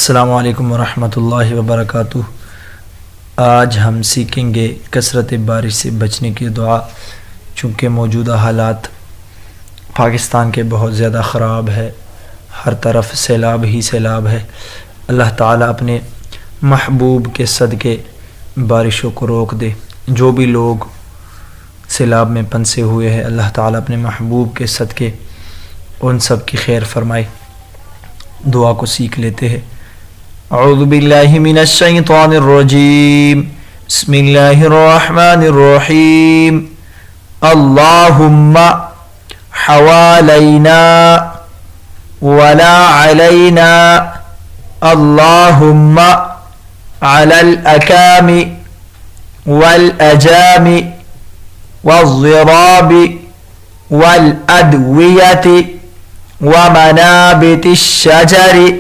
अस्सलामु अलैकुम वरहमतुल्लाहि वबरकातुह। आज हम सीखेंगे कसरत बारिश से बचने की दुआ। चूँकि मौजूदा हालात पाकिस्तान के बहुत ज़्यादा ख़राब है, हर तरफ सैलाब ही सैलाब है। अल्लाह ताला अपने महबूब के सदक़े बारिशों को रोक दे। जो भी लोग सैलाब में फंसे हुए हैं, अल्लाह ताला अपने महबूब के सदक़े उन सब की खैर फरमाए। दुआ को सीख लेते हैं। औज़ु बिल्लाहि मिनश शैतानिर रजीम, बिस्मिल्लाहिर रहमानिर रहीम। अल्लाहुम्मा हवालैना वला अलैना, अल्लाहुम्मा अलल अकामी वल अजामी वज़्ज़िराबी वल अदवियति व मनाबितिश शजरी।